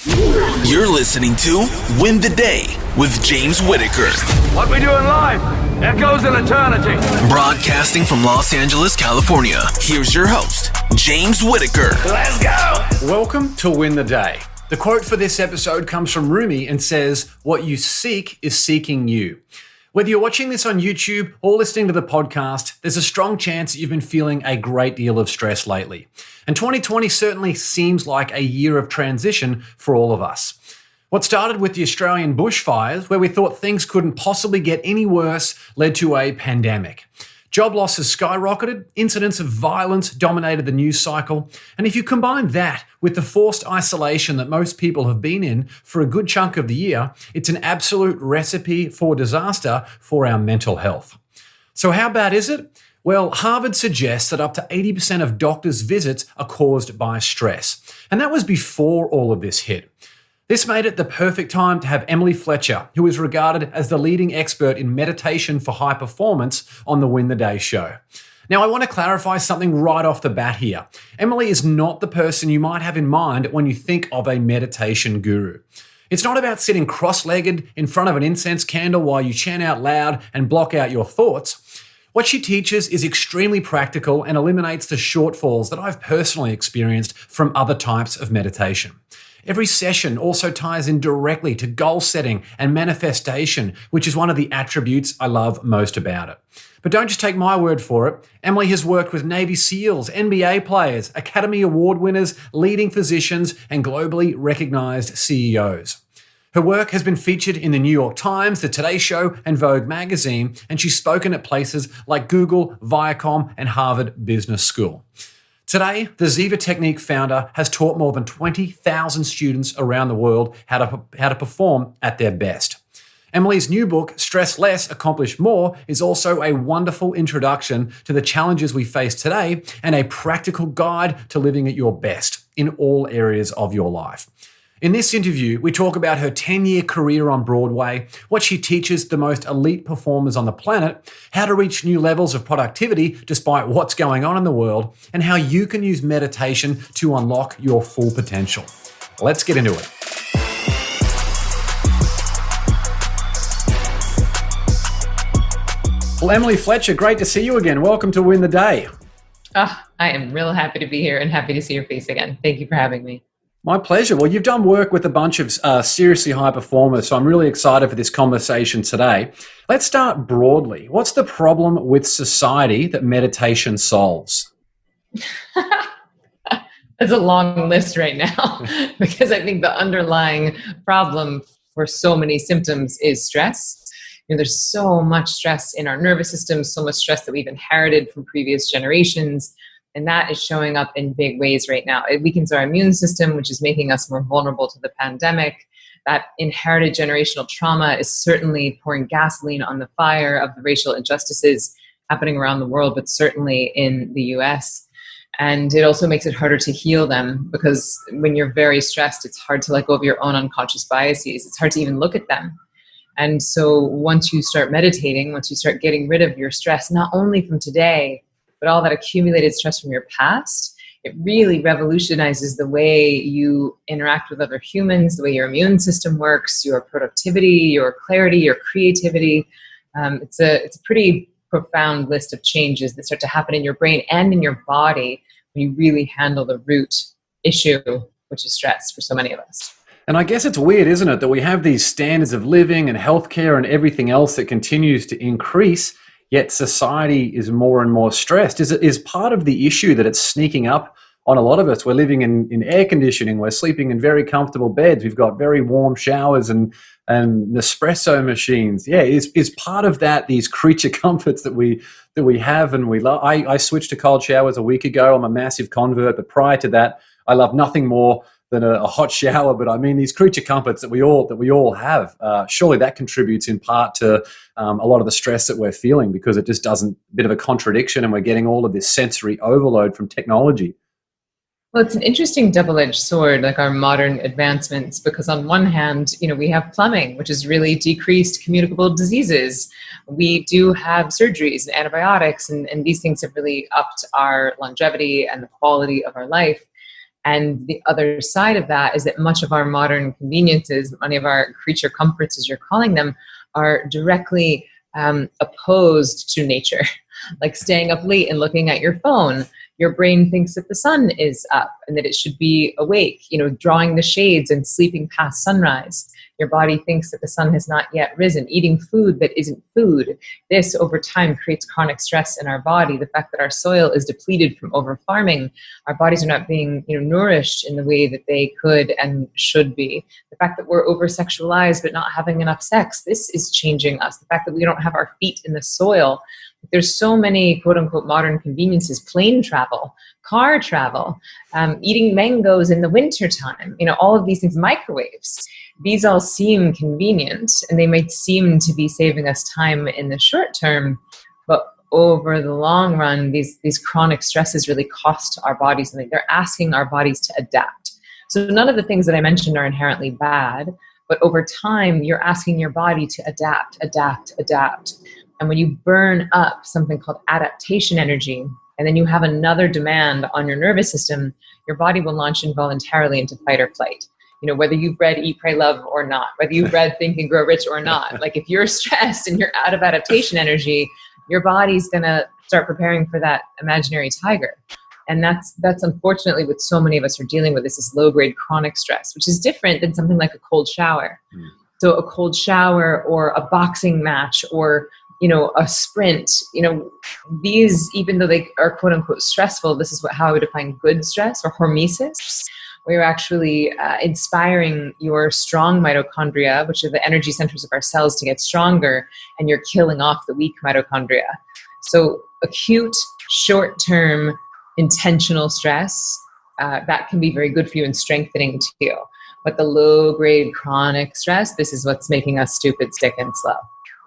You're listening to Win the Day with James Whittaker. What we do in life echoes in eternity. Broadcasting from Los Angeles, California. Here's your host, James Whittaker. Let's go! Welcome to Win the Day. The quote for this episode comes from Rumi and says, "What you seek is seeking you." Whether you're watching this on YouTube or listening to the podcast, there's a strong chance that you've been feeling a great deal of stress lately. And 2020 certainly seems like a year of transition for all of us. What started with the Australian bushfires, where we thought things couldn't possibly get any worse, led to a pandemic. Job losses skyrocketed, incidents of violence dominated the news cycle, and if you combine that with the forced isolation that most people have been in for a good chunk of the year, it's an absolute recipe for disaster for our mental health. So how bad is it? Well, Harvard suggests that up to 80% of doctors' visits are caused by stress, and that was before all of this hit. This made it the perfect time to have Emily Fletcher, who is regarded as the leading expert in meditation for high performance, on the Win the Day show. Now, I want to clarify something right off the bat here. Emily is not the person you might have in mind when you think of a meditation guru. It's not about sitting cross-legged in front of an incense candle while you chant out loud and block out your thoughts. What she teaches is extremely practical and eliminates the shortfalls that I've personally experienced from other types of meditation. Every session also ties in directly to goal setting and manifestation, which is one of the attributes I love most about it. But don't just take my word for it. Emily has worked with Navy SEALs, NBA players, Academy Award winners, leading physicians, and globally recognized CEOs. Her work has been featured in the New York Times, The Today Show, and Vogue magazine, and she's spoken at places like Google, Viacom, and Harvard Business School. Today, the Ziva Technique founder has taught more than 20,000 students around the world how to perform at their best. Emily's new book, Stress Less, Accomplish More, is also a wonderful introduction to the challenges we face today and a practical guide to living at your best in all areas of your life. In this interview, we talk about her 10-year career on Broadway, what she teaches the most elite performers on the planet, how to reach new levels of productivity despite what's going on in the world, and how you can use meditation to unlock your full potential. Let's get into it. Well, Emily Fletcher, great to see you again. Welcome to Win the Day. Oh, I am real happy to be here and happy to see your face again. Thank you for having me. My pleasure. Well, you've done work with a bunch of seriously high performers, so I'm really excited for this conversation today. Let's start broadly. What's the problem with society that meditation solves? That's a long list right now because I think the underlying problem for so many symptoms is stress. There's so much stress in our nervous system, so much stress that we've inherited from previous generations. And that is showing up in big ways right now. It weakens our immune system, which is making us more vulnerable to the pandemic. That inherited generational trauma is certainly pouring gasoline on the fire of the racial injustices happening around the world, but certainly in the US. And it also makes it harder to heal them because when you're very stressed, it's hard to let go of your own unconscious biases. It's hard to even look at them. And so once you start meditating, once you start getting rid of your stress, not only from today, but all that accumulated stress from your past, it really revolutionizes the way you interact with other humans, the way your immune system works, your productivity, your clarity, your creativity. It's a pretty profound list of changes that start to happen in your brain and in your body when you really handle the root issue, which is stress for so many of us. And I guess it's weird, isn't it, that we have these standards of living and healthcare and everything else that continues to increase, yet society is more and more stressed. Is part of the issue that it's sneaking up on a lot of us? We're living in air conditioning. We're sleeping in very comfortable beds. We've got very warm showers and Nespresso machines. Yeah, is part of that these creature comforts that we have and we love. I switched to cold showers a week ago. I'm a massive convert, but prior to that, I love nothing more than a hot shower. But I mean, these creature comforts that we all have. Surely that contributes in part to a lot of the stress that we're feeling, because it just doesn't, bit of a contradiction, and we're getting all of this sensory overload from technology. Well, it's an interesting double-edged sword, like our modern advancements, because on one hand, we have plumbing, which has really decreased communicable diseases. We do have surgeries and antibiotics, and these things have really upped our longevity and the quality of our life. And the other side of that is that much of our modern conveniences, many of our creature comforts, as you're calling them, are directly opposed to nature. Like staying up late and looking at your phone. Your brain thinks that the sun is up and that it should be awake, drawing the shades and sleeping past sunrise. Your body thinks that the sun has not yet risen, eating food that isn't food. This over time creates chronic stress in our body. The fact that our soil is depleted from over farming, our bodies are not being nourished in the way that they could and should be. The fact that we're over sexualized but not having enough sex, this is changing us. The fact that we don't have our feet in the soil. There's so many quote unquote modern conveniences, plane travel, car travel, eating mangoes in the wintertime, all of these things, microwaves. These all seem convenient and they might seem to be saving us time in the short term, but over the long run, these chronic stresses really cost our bodies something. They're asking our bodies to adapt. So none of the things that I mentioned are inherently bad, but over time, you're asking your body to adapt. And when you burn up something called adaptation energy, and then you have another demand on your nervous system, your body will launch involuntarily into fight or flight. Whether you've read Eat, Pray, Love or not, whether you've read Think and Grow Rich or not, like if you're stressed and you're out of adaptation energy, your body's going to start preparing for that imaginary tiger. And that's unfortunately what so many of us are dealing with, is this low-grade chronic stress, which is different than something like a cold shower. So a cold shower or a boxing match or a sprint, these, even though they are quote unquote stressful, this is how I would define good stress, or hormesis, where you're actually inspiring your strong mitochondria, which are the energy centers of our cells, to get stronger, and you're killing off the weak mitochondria. So acute, short-term, intentional stress, that can be very good for you and strengthening too. But the low-grade chronic stress, this is what's making us stupid, sick, and slow.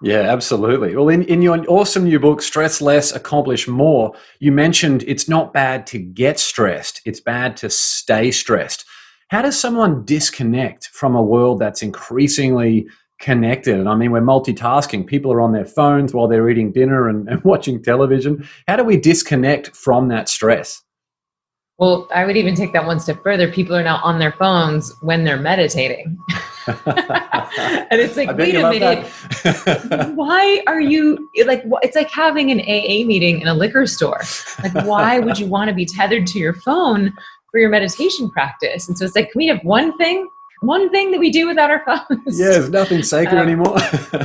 Yeah, absolutely. Well, in your awesome new book, Stress Less, Accomplish More, you mentioned it's not bad to get stressed. It's bad to stay stressed. How does someone disconnect from a world that's increasingly connected? And I mean, we're multitasking. People are on their phones while they're eating dinner and watching television. How do we disconnect from that stress? Well, I would even take that one step further. People are now on their phones when they're meditating. And it's like, wait a minute, why are you like, it's like having an AA meeting in a liquor store. Like, why would you want to be tethered to your phone for your meditation practice? And so it's like, can we have one thing that we do without our phones? Yeah, there's nothing sacred anymore.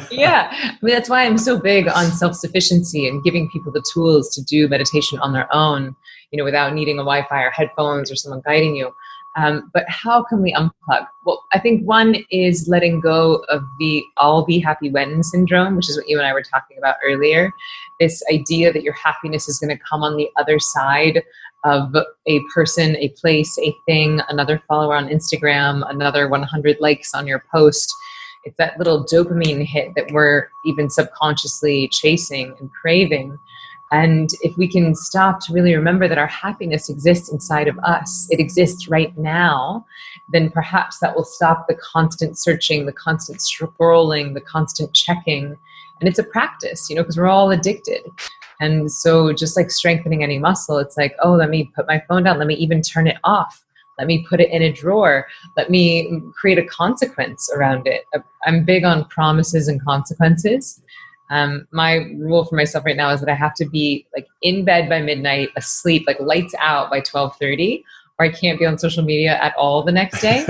Yeah. I mean, that's why I'm so big on self-sufficiency and giving people the tools to do meditation on their own, without needing a Wi-Fi or headphones or someone guiding you. But how can we unplug? Well, I think one is letting go of the I'll be happy when syndrome, which is what you and I were talking about earlier. This idea that your happiness is going to come on the other side of a person, a place, a thing, another follower on Instagram, another 100 likes on your post. It's that little dopamine hit that we're even subconsciously chasing and craving. And if we can stop to really remember that our happiness exists inside of us, it exists right now, then perhaps that will stop the constant searching, the constant scrolling, the constant checking. And it's a practice, because we're all addicted. And so just like strengthening any muscle, it's like, oh, let me put my phone down. Let me even turn it off. Let me put it in a drawer. Let me create a consequence around it. I'm big on promises and consequences. My rule for myself right now is that I have to be like in bed by midnight, asleep, like lights out by 12:30, or I can't be on social media at all the next day.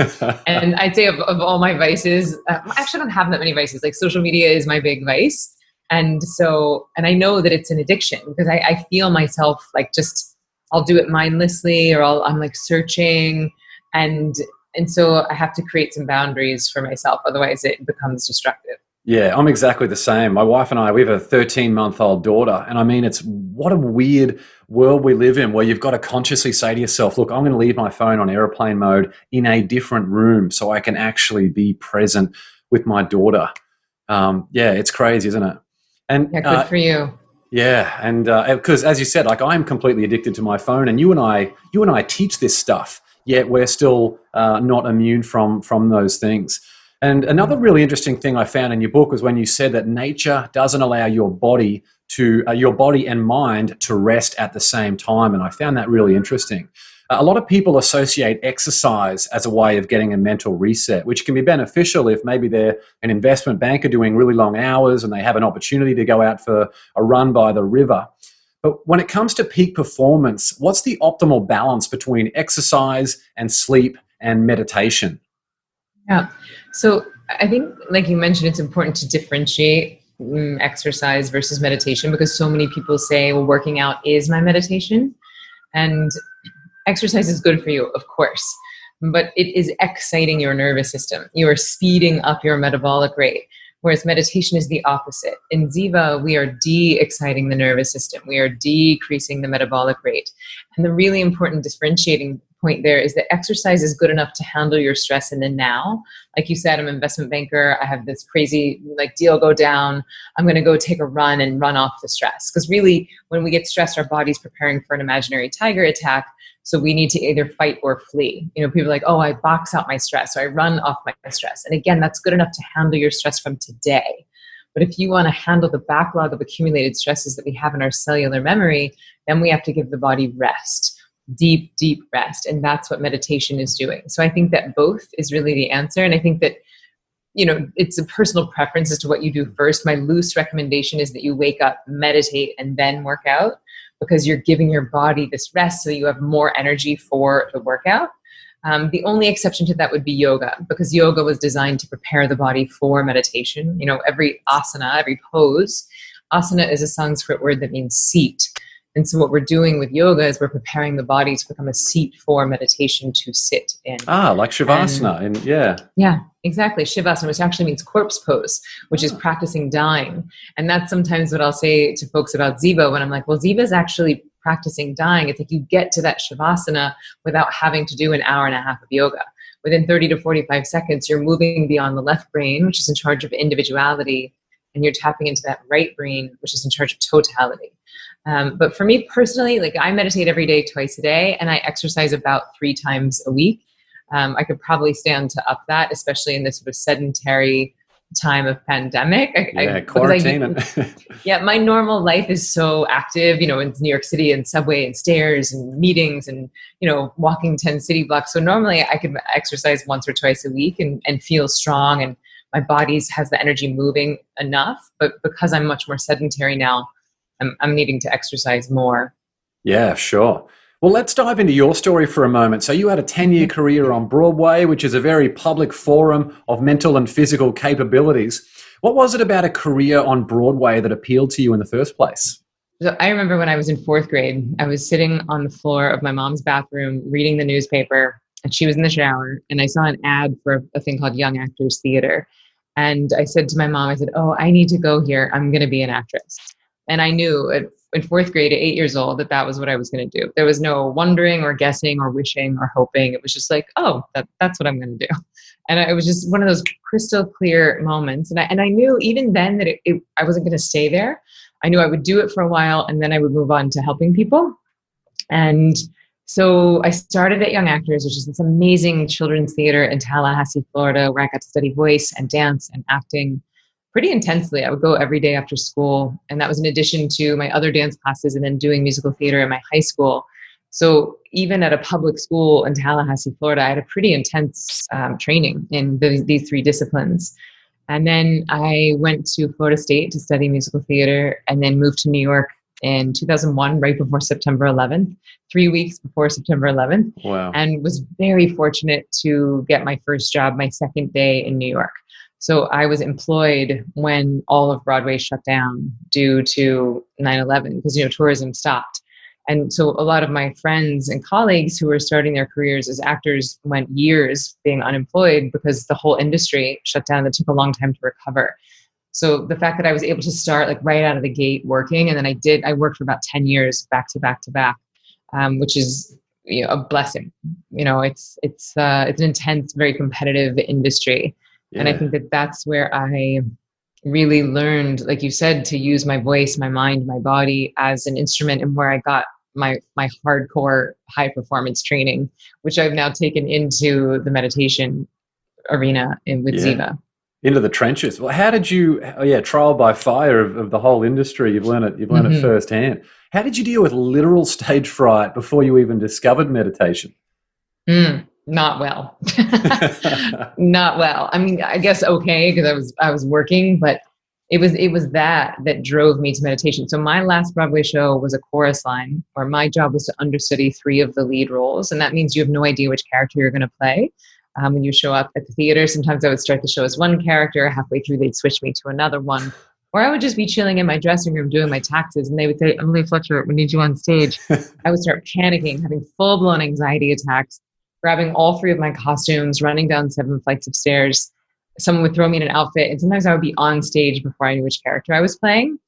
And I'd say of all my vices, I actually don't have that many vices. Like social media is my big vice. And I know that it's an addiction because I feel myself like I'll do it mindlessly, or I'm like searching. And so I have to create some boundaries for myself. Otherwise it becomes destructive. Yeah, I'm exactly the same. My wife and I, we have a 13-month-old daughter. And I mean, what a weird world we live in where you've got to consciously say to yourself, look, I'm going to leave my phone on airplane mode in a different room so I can actually be present with my daughter. Yeah, it's crazy, isn't it? And yeah, good for you. Yeah, and because as you said, like I'm completely addicted to my phone, and you and I teach this stuff, yet we're still not immune from those things. And another really interesting thing I found in your book was when you said that nature doesn't allow your body and mind to rest at the same time, and I found that really interesting. A lot of people associate exercise as a way of getting a mental reset, which can be beneficial if maybe they're an investment banker doing really long hours and they have an opportunity to go out for a run by the river. But when it comes to peak performance, what's the optimal balance between exercise and sleep and meditation? Yeah. So I think, like you mentioned, it's important to differentiate exercise versus meditation, because so many people say, well, working out is my meditation. And exercise is good for you, of course, but it is exciting your nervous system. You are speeding up your metabolic rate, whereas meditation is the opposite. In Ziva, we are de-exciting the nervous system. We are decreasing the metabolic rate. And the really important differentiating point there is that exercise is good enough to handle your stress in the now. Like you said, I'm an investment banker. I have this crazy deal go down. I'm going to go take a run and run off the stress. Because really, when we get stressed, our body's preparing for an imaginary tiger attack. So we need to either fight or flee. People are like, oh, I box out my stress, or I run off my stress. And again, that's good enough to handle your stress from today. But if you want to handle the backlog of accumulated stresses that we have in our cellular memory, then we have to give the body rest. Deep, deep rest. And that's what meditation is doing. So I think that both is really the answer. And I think that, it's a personal preference as to what you do first. My loose recommendation is that you wake up, meditate, and then work out, because you're giving your body this rest so you have more energy for the workout. The only exception to that would be yoga, because yoga was designed to prepare the body for meditation. Every asana, every pose, asana is a Sanskrit word that means seat. And so what we're doing with yoga is we're preparing the body to become a seat for meditation to sit in. Like Shavasana. Yeah, exactly. Shavasana, which actually means corpse pose, which is practicing dying. And that's sometimes what I'll say to folks about Ziva when I'm like, well, Ziva is actually practicing dying. It's like you get to that Shavasana without having to do an hour and a half of yoga. Within 30 to 45 seconds, you're moving beyond the left brain, which is in charge of individuality, and you're tapping into that right brain, which is in charge of totality. But for me personally, I meditate every day, twice a day, and I exercise about 3 times a week. I could probably stand to up that, especially in this sort of sedentary time of pandemic. Quarantine. My normal life is so active, in New York City, and subway and stairs and meetings and, walking 10 city blocks. So normally I could exercise once or twice a week and feel strong, and my body has the energy moving enough. But because I'm much more sedentary now, I'm needing to exercise more. Yeah, sure. Well, let's dive into your story for a moment. So you had a 10-year career on Broadway, which is a very public forum of mental and physical capabilities. What was it about a career on Broadway that appealed to you in the first place? So I remember when I was in 4th grade, I was sitting on the floor of my mom's bathroom reading the newspaper, and she was in the shower, and I saw an ad for a thing called Young Actors Theater. And I said to my mom, I said, oh, I need to go here. I'm going to be an actress. And I knew in 4th grade at 8 years old that was what I was going to do. There was no wondering or guessing or wishing or hoping. It was just like, oh, that's what I'm going to do. And it was just one of those crystal clear moments. And I knew even then that I wasn't going to stay there. I knew I would do it for a while, and then I would move on to helping people. And so I started at Young Actors, which is this amazing children's theater in Tallahassee, Florida, where I got to study voice and dance and acting pretty intensely. I would go every day after school. And that was in addition to my other dance classes and then doing musical theater in my high school. So even at a public school in Tallahassee, Florida, I had a pretty intense training in these 3 disciplines. And then I went to Florida State to study musical theater, and then moved to New York in 2001, right before September 11th, 3 weeks before September 11th. Wow. And was very fortunate to get my first job, my second day in New York. So I was employed when all of Broadway shut down due to 9/11, because, tourism stopped. And so a lot of my friends and colleagues who were starting their careers as actors went years being unemployed because the whole industry shut down. It took a long time to recover. So the fact that I was able to start right out of the gate working, and then I worked for about 10 years back to back to back, which is a blessing. It's an intense, very competitive industry. Yeah. And I think that that's where I really learned, like you said, to use my voice, my mind, my body as an instrument, and where I got my hardcore high performance training, which I've now taken into the meditation arena with Ziva. Into the trenches. Well, how did you, trial by fire of the whole industry? You've learned it firsthand. How did you deal with literal stage fright before you even discovered meditation? Not well. Not well. I mean, I guess okay, because I was working, but it was that drove me to meditation. So my last Broadway show was a chorus line where my job was to understudy 3 of the lead roles. And that means you have no idea which character you're going to play. When you show up at the theater, sometimes I would start the show as one character. Halfway through, they'd switch me to another one. Or I would just be chilling in my dressing room doing my taxes. And they would say, Emily Fletcher, we need you on stage. I would start panicking, having full-blown anxiety attacks, grabbing all 3 of my costumes, running down 7 flights of stairs. Someone would throw me in an outfit, and sometimes I would be on stage before I knew which character I was playing.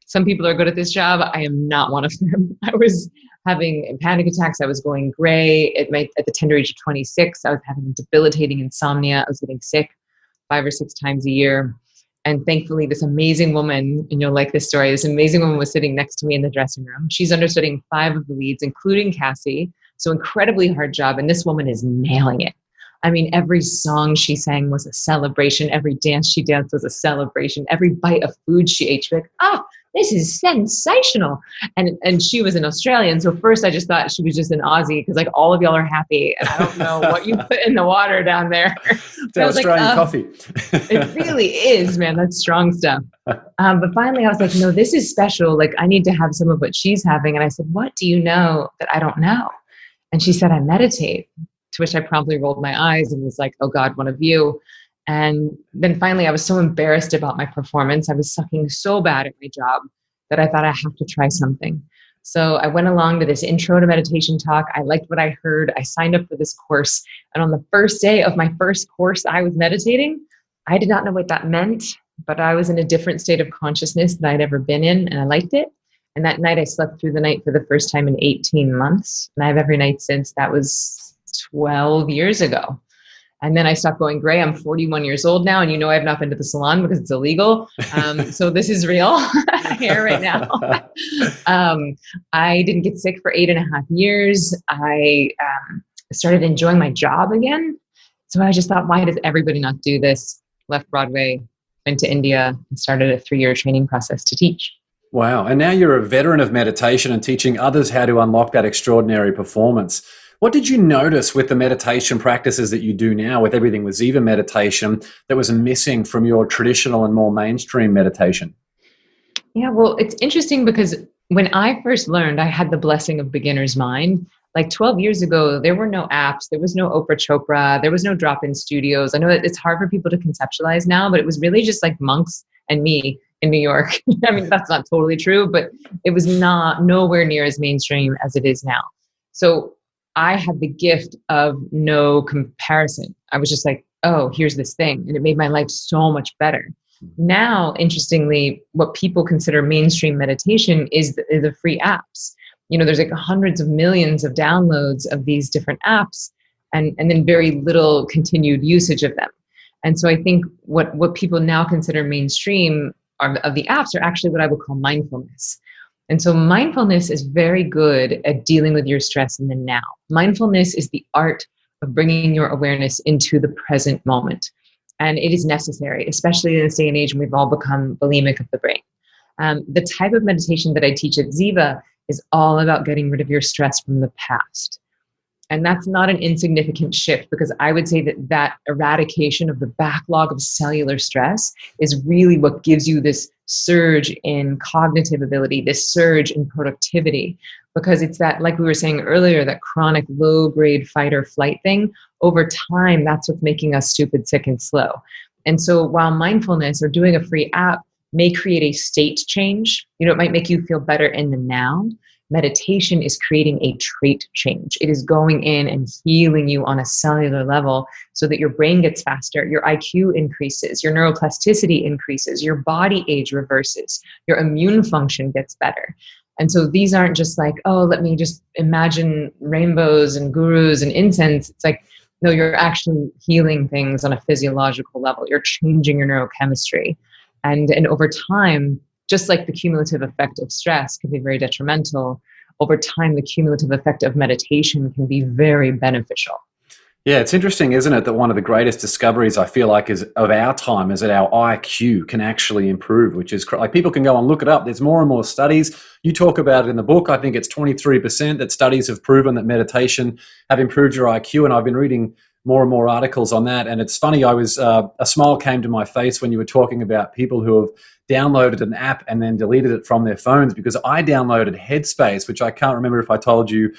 Some people are good at this job. I am not one of them. I was having panic attacks. I was going gray at the tender age of 26. I was having debilitating insomnia. I was getting sick 5 or 6 times a year. And thankfully, this amazing woman, and you'll like this story, this amazing woman was sitting next to me in the dressing room. She's understudying 5 of the leads, including Cassie. So incredibly hard job. And this woman is nailing it. I mean, every song she sang was a celebration. Every dance she danced was a celebration. Every bite of food she ate, she was like, this is sensational. And she was an Australian. So first I just thought she was just an Aussie because like all of y'all are happy. And I don't know what you put in the water down there. It's Australian coffee. It really is, man. That's strong stuff. But finally I was like, no, this is special. Like I need to have some of what she's having. And I said, what do you know that I don't know? And she said, I meditate. To which I promptly rolled my eyes and was like, oh God, one of you. And then finally I was so embarrassed about my performance. I was sucking so bad at my job that I thought I have to try something. So I went along to this intro to meditation talk. I liked what I heard. I signed up for this course. And on the first day of my first course, I was meditating. I did not know what that meant, but I was in a different state of consciousness than I'd ever been in. And I liked it. And that night I slept through the night for the first time in 18 months. And I have every night since. That was 12 years ago. And then I stopped going gray. I'm 41 years old now. And I've not been to the salon because it's illegal. So this is real hair right now. I didn't get sick for 8.5 years. I started enjoying my job again. So I just thought, why does everybody not do this? Left Broadway, went to India and started a 3-year training process to teach. Wow. And now you're a veteran of meditation and teaching others how to unlock that extraordinary performance. What did you notice with the meditation practices that you do now, with everything with Ziva meditation, that was missing from your traditional and more mainstream meditation? Yeah, well, it's interesting because when I first learned, I had the blessing of beginner's mind. Like 12 years ago, there were no apps. There was no Oprah Chopra. There was no drop-in studios. I know that it's hard for people to conceptualize now, but it was really just like monks and me in New York. I mean, that's not totally true, but it was nowhere near as mainstream as it is now. So I had the gift of no comparison. I was just like, oh, here's this thing. And it made my life so much better. Now, interestingly, what people consider mainstream meditation is the free apps. There's like hundreds of millions of downloads of these different apps and then very little continued usage of them. And so I think what people now consider mainstream of the apps are actually what I would call mindfulness. And so mindfulness is very good at dealing with your stress in the now. Mindfulness is the art of bringing your awareness into the present moment. And it is necessary, especially in this day and age when we've all become bulimic of the brain. The type of meditation that I teach at Ziva is all about getting rid of your stress from the past. And that's not an insignificant shift, because I would say that eradication of the backlog of cellular stress is really what gives you this surge in cognitive ability, this surge in productivity, because it's that, like we were saying earlier, that chronic low-grade fight or flight thing. Over time, that's what's making us stupid, sick, and slow. And so while mindfulness or doing a free app may create a state change, it might make you feel better in the now, meditation is creating a trait change. It is going in and healing you on a cellular level so that your brain gets faster, your IQ increases, your neuroplasticity increases, your body age reverses, your immune function gets better. And so these aren't just like, oh, let me just imagine rainbows and gurus and incense. It's like, no, you're actually healing things on a physiological level. You're changing your neurochemistry. And over time, just like the cumulative effect of stress can be very detrimental, over time, the cumulative effect of meditation can be very beneficial. Yeah, it's interesting, isn't it, that one of the greatest discoveries I feel like is of our time is that our IQ can actually improve, which is like people can go and look it up. There's more and more studies. You talk about it in the book. I think it's 23% that studies have proven that meditation have improved your IQ, and I've been reading more and more articles on that. And it's funny, I was a smile came to my face when you were talking about people who have downloaded an app and then deleted it from their phones, because I downloaded Headspace, which I can't remember if I told you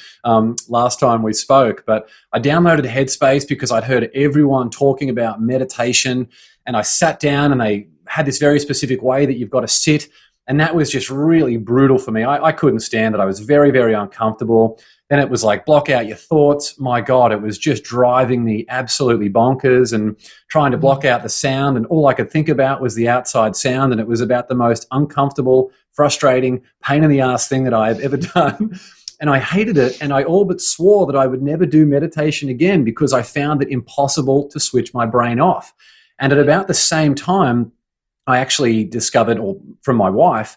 last time we spoke, but I downloaded Headspace because I'd heard everyone talking about meditation, and I sat down and they had this very specific way that you've got to sit, and that was just really brutal for me. I couldn't stand it. I was very, very uncomfortable. Then it was like, block out your thoughts. My God, it was just driving me absolutely bonkers, and trying to block out the sound. And all I could think about was the outside sound. And it was about the most uncomfortable, frustrating, pain in the ass thing that I have ever done. And I hated it. And I all but swore that I would never do meditation again, because I found it impossible to switch my brain off. And at about the same time, I actually discovered, or from my wife,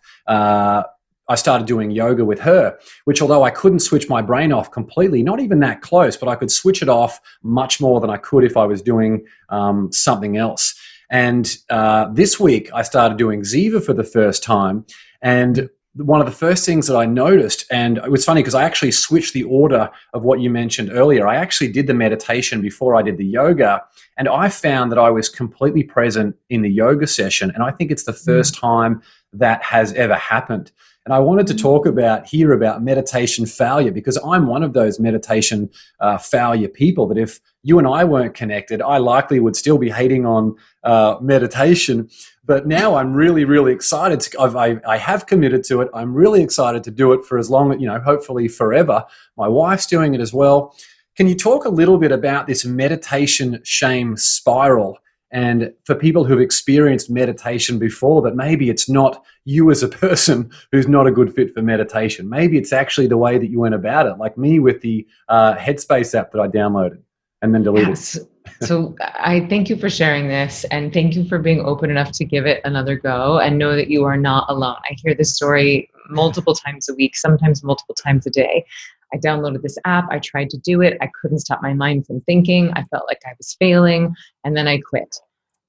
I started doing yoga with her, which, although I couldn't switch my brain off completely, not even that close, but I could switch it off much more than I could if I was doing something else. And this week I started doing Ziva for the first time. And one of the first things that I noticed, and it was funny because I actually switched the order of what you mentioned earlier. I actually did the meditation before I did the yoga, and I found that I was completely present in the yoga session. And I think it's the first time that has ever happened. And I wanted to talk here about meditation failure, because I'm one of those meditation failure people that if you and I weren't connected, I likely would still be hating on meditation. But now I'm really, really excited. I have committed to it. I'm really excited to do it for as long, hopefully forever. My wife's doing it as well. Can you talk a little bit about this meditation shame spiral? And for people who've experienced meditation before, that maybe it's not you as a person who's not a good fit for meditation. Maybe it's actually the way that you went about it, like me with the Headspace app that I downloaded and then deleted. Yes. So I thank you for sharing this, and thank you for being open enough to give it another go, and know that you are not alone. I hear this story multiple times a week, sometimes multiple times a day. I downloaded this app. I tried to do it. I couldn't stop my mind from thinking. I felt like I was failing, and then I quit.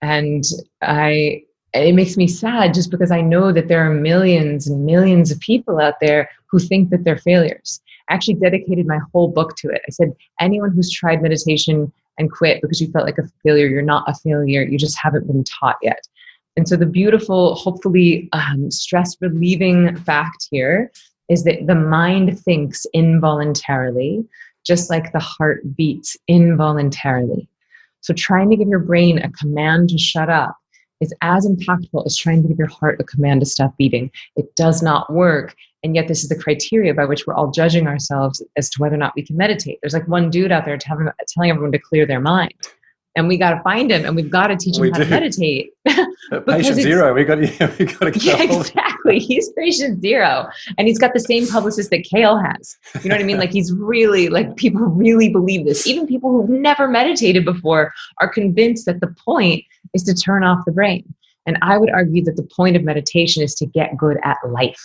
And it makes me sad, just because I know that there are millions and millions of people out there who think that they're failures. I actually dedicated my whole book to it. I said, anyone who's tried meditation and quit because you felt like a failure, you're not a failure. You just haven't been taught yet. And so the beautiful, hopefully stress relieving fact here is that the mind thinks involuntarily, just like the heart beats involuntarily. So trying to give your brain a command to shut up is as impactful as trying to give your heart a command to stop beating. It does not work. And yet this is the criteria by which we're all judging ourselves as to whether or not we can meditate. There's like one dude out there telling everyone to clear their mind. And we got to find him, and we've got to teach him how to meditate. Patient zero. We got to get yeah, exactly. He's patient zero, and he's got the same publicist that Kale has. You know what I mean? Like, he's really, like, people really believe this. Even people who've never meditated before are convinced that the point is to turn off the brain. And I would argue that the point of meditation is to get good at life.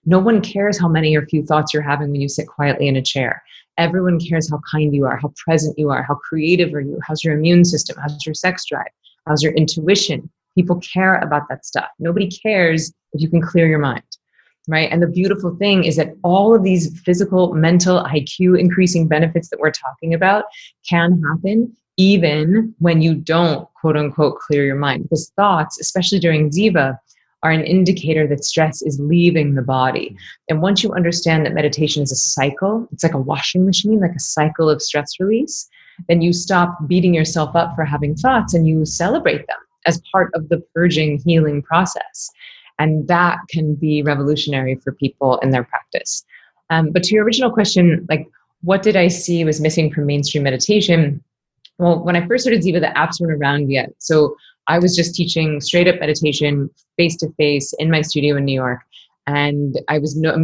No one cares how many or few thoughts you're having when you sit quietly in a chair. Everyone cares how kind you are, how present you are, how creative are you, how's your immune system, how's your sex drive, how's your intuition. People care about that stuff. Nobody cares if you can clear your mind, right? And the beautiful thing is that all of these physical, mental, IQ increasing benefits that we're talking about can happen even when you don't, quote unquote, clear your mind. Because thoughts, especially during Ziva, are an indicator that stress is leaving the body. And once you understand that meditation is a cycle, it's like a washing machine, like a cycle of stress release, then you stop beating yourself up for having thoughts and you celebrate them as part of the purging, healing process. And that can be revolutionary for people in their practice. But to your original question, like, what did I see was missing from mainstream meditation? Well, when I first started Ziva, the apps weren't around yet. So I was just teaching straight up meditation face-to-face in my studio in New York. And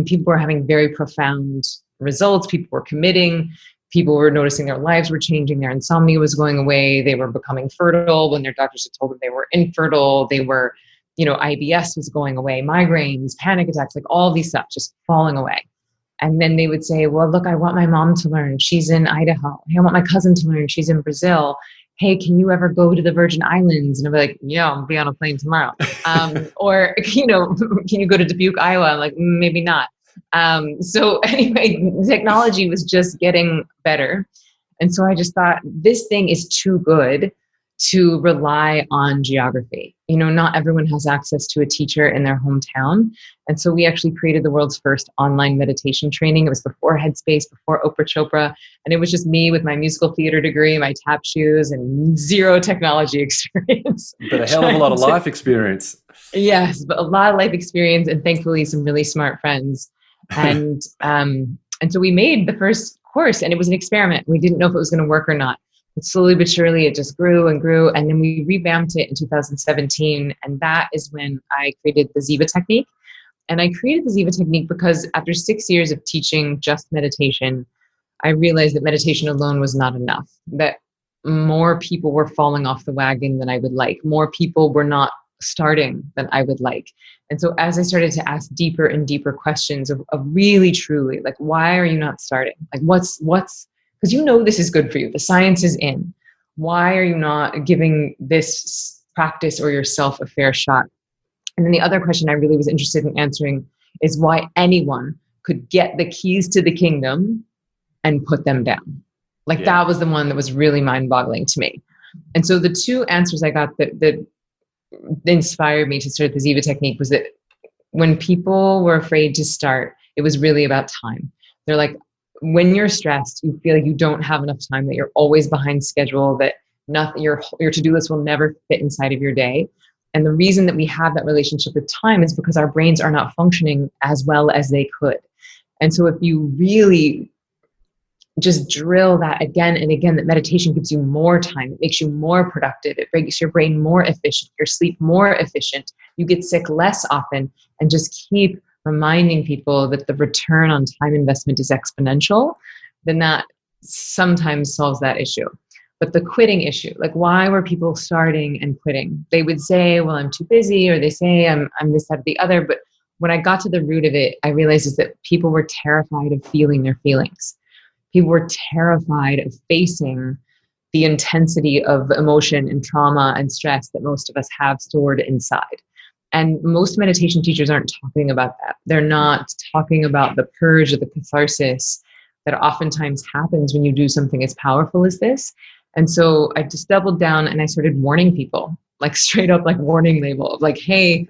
people were having very profound results. People were committing. People were noticing their lives were changing. Their insomnia was going away. They were becoming fertile when their doctors had told them they were infertile. They were, IBS was going away, migraines, panic attacks, like all these stuff just falling away. And then they would say, well, look, I want my mom to learn. She's in Idaho. Hey, I want my cousin to learn. She's in Brazil. Hey, can you ever go to the Virgin Islands? And I'll be like, yeah, I'll be on a plane tomorrow. Or, can you go to Dubuque, Iowa? I'm like, maybe not. So anyway, technology was just getting better. And so I just thought, this thing is too good to rely on geography. Not everyone has access to a teacher in their hometown. And so we actually created the world's first online meditation training. It was before Headspace, before Oprah Chopra. And it was just me with my musical theater degree, my tap shoes, and zero technology experience. But a hell of a lot of life experience. Yes, but a lot of life experience, and thankfully some really smart friends. And so we made the first course, and it was an experiment. We didn't know if it was going to work or not. But slowly but surely, it just grew and grew. And then we revamped it in 2017. And that is when I created the Ziva technique. And I created the Ziva technique because after 6 years of teaching just meditation, I realized that meditation alone was not enough, that more people were falling off the wagon than I would like. More people were not starting than I would like. And so as I started to ask deeper and deeper questions of really truly, like, why are you not starting? Like, what's because this is good for you. The science is in. Why are you not giving this practice or yourself a fair shot? And then the other question I really was interested in answering is why anyone could get the keys to the kingdom and put them down. That was the one that was really mind-boggling to me. And so the two answers I got that inspired me to start the Ziva technique was that when people were afraid to start, it was really about time. They're like, when you're stressed, you feel like you don't have enough time, that you're always behind schedule, that your to-do list will never fit inside of your day. And the reason that we have that relationship with time is because our brains are not functioning as well as they could. And so if you really just drill that again and again, that meditation gives you more time, it makes you more productive, it makes your brain more efficient, your sleep more efficient, you get sick less often, and just keep reminding people that the return on time investment is exponential, then that sometimes solves that issue. But the quitting issue, like, why were people starting and quitting? They would say, well, I'm too busy, or they say I'm this, that, or the other. But when I got to the root of it, I realized is that people were terrified of feeling their feelings. People were terrified of facing the intensity of emotion and trauma and stress that most of us have stored inside. And most meditation teachers aren't talking about that. They're not talking about the purge or the catharsis that oftentimes happens when you do something as powerful as this. And so I just doubled down and I started warning people, like straight up, like warning label of like, hey,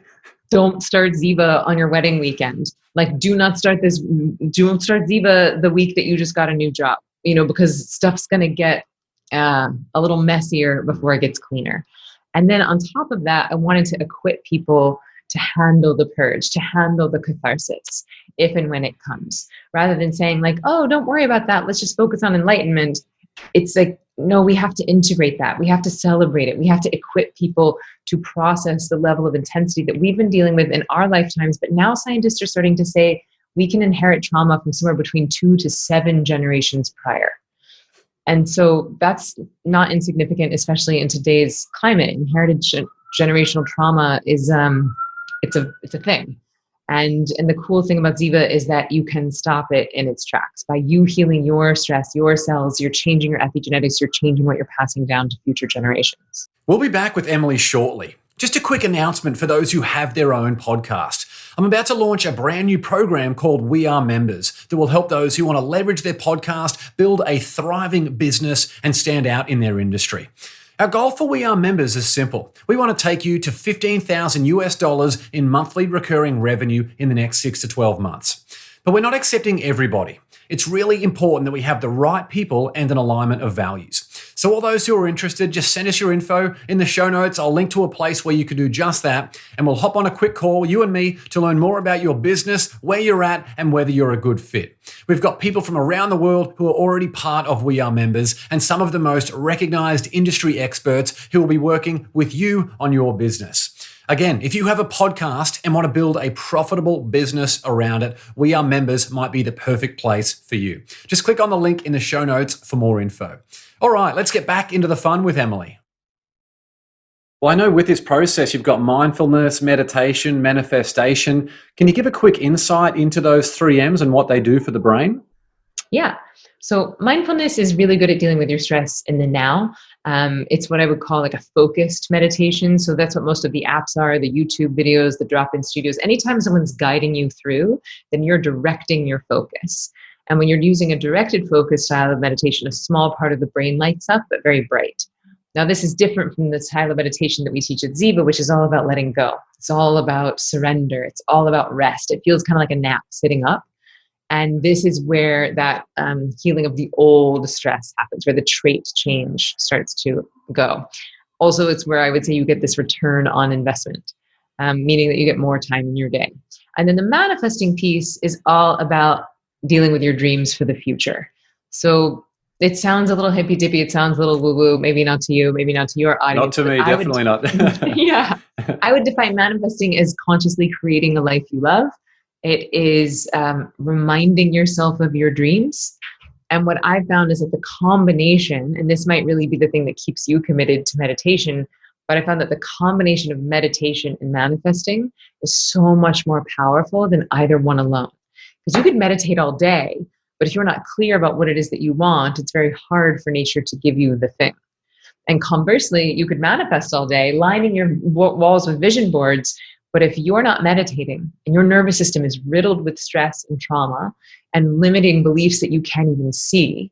don't start Ziva on your wedding weekend. Like, don't start Ziva the week that you just got a new job, because stuff's going to get a little messier before it gets cleaner. And then on top of that, I wanted to equip people to handle the purge, to handle the catharsis, if and when it comes, rather than saying like, oh, don't worry about that, let's just focus on enlightenment. It's like, no, we have to integrate that. We have to celebrate it. We have to equip people to process the level of intensity that we've been dealing with in our lifetimes. But now scientists are starting to say we can inherit trauma from somewhere between 2 to 7 generations prior. And so that's not insignificant, especially in today's climate. Inherited generational trauma is it's a thing. And the cool thing about Ziva is that you can stop it in its tracks. By you healing your stress, your cells, you're changing your epigenetics, you're changing what you're passing down to future generations. We'll be back with Emily shortly. Just a quick announcement for those who have their own podcast. I'm about to launch a brand new program called We Are Members that will help those who want to leverage their podcast, build a thriving business, and stand out in their industry. Our goal for We Are Members is simple. We want to take you to $15,000 in monthly recurring revenue in the next 6 to 12 months. But we're not accepting everybody. It's really important that we have the right people and an alignment of values. So all those who are interested, just send us your info. In the show notes, I'll link to a place where you can do just that. And we'll hop on a quick call, you and me, to learn more about your business, where you're at, and whether you're a good fit. We've got people from around the world who are already part of We Are Members, and some of the most recognized industry experts who will be working with you on your business. Again, if you have a podcast and want to build a profitable business around it, We Are Members might be the perfect place for you. Just click on the link in the show notes for more info. All right, let's get back into the fun with Emily. Well, I know with this process, you've got mindfulness, meditation, manifestation. Can you give a quick insight into those three M's and what they do for the brain? Yeah. So mindfulness is really good at dealing with your stress in the now. It's what I would call like a focused meditation. So that's what most of the apps are, the YouTube videos, the drop-in studios. Anytime someone's guiding you through, then you're directing your focus. And when you're using a directed focus style of meditation, a small part of the brain lights up, but very bright. Now, this is different from the style of meditation that we teach at Ziva, which is all about letting go. It's all about surrender. It's all about rest. It feels kind of like a nap sitting up. And this is where that healing of the old stress happens, where the trait change starts to go. Also, it's where I would say you get this return on investment, meaning that you get more time in your day. And then the manifesting piece is all about dealing with your dreams for the future. So it sounds a little hippy-dippy. It sounds a little woo-woo, maybe not to you, maybe not to your audience. Not to me, definitely not. Yeah. I would define manifesting as consciously creating a life you love. It is reminding yourself of your dreams. And what I've found is that the combination, and this might really be the thing that keeps you committed to meditation, but I found that the combination of meditation and manifesting is so much more powerful than either one alone. Because you could meditate all day, but if you're not clear about what it is that you want, it's very hard for nature to give you the thing. And conversely, you could manifest all day, lining your walls with vision boards, but if you're not meditating and your nervous system is riddled with stress and trauma and limiting beliefs that you can't even see,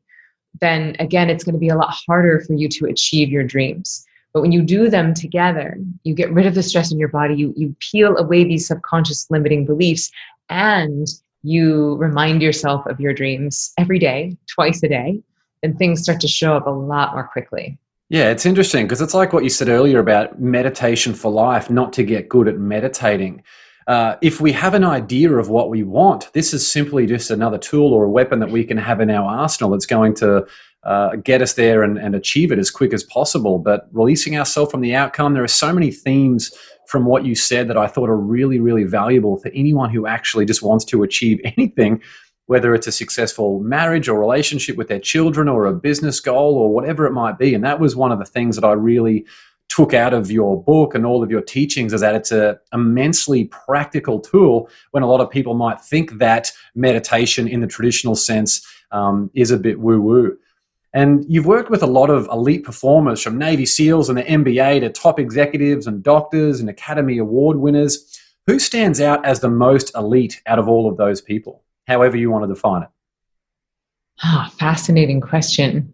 then again, it's going to be a lot harder for you to achieve your dreams. But when you do them together, you get rid of the stress in your body, you peel away these subconscious limiting beliefs, and you remind yourself of your dreams every day, twice a day, and things start to show up a lot more quickly. Yeah, it's interesting because it's like what you said earlier about meditation for life, not to get good at meditating. If we have an idea of what we want, this is simply just another tool or a weapon that we can have in our arsenal that's going to get us there and achieve it as quick as possible. But releasing ourselves from the outcome, there are so many themes from what you said that I thought are really, really valuable for anyone who actually just wants to achieve anything, whether it's a successful marriage or relationship with their children or a business goal or whatever it might be. And that was one of the things that I really took out of your book and all of your teachings, is that it's a immensely practical tool when a lot of people might think that meditation in the traditional sense is a bit woo-woo. And you've worked with a lot of elite performers, from Navy SEALs and the NBA to top executives and doctors and Academy Award winners. Who stands out as the most elite out of all of those people, however you want to define it? Fascinating question.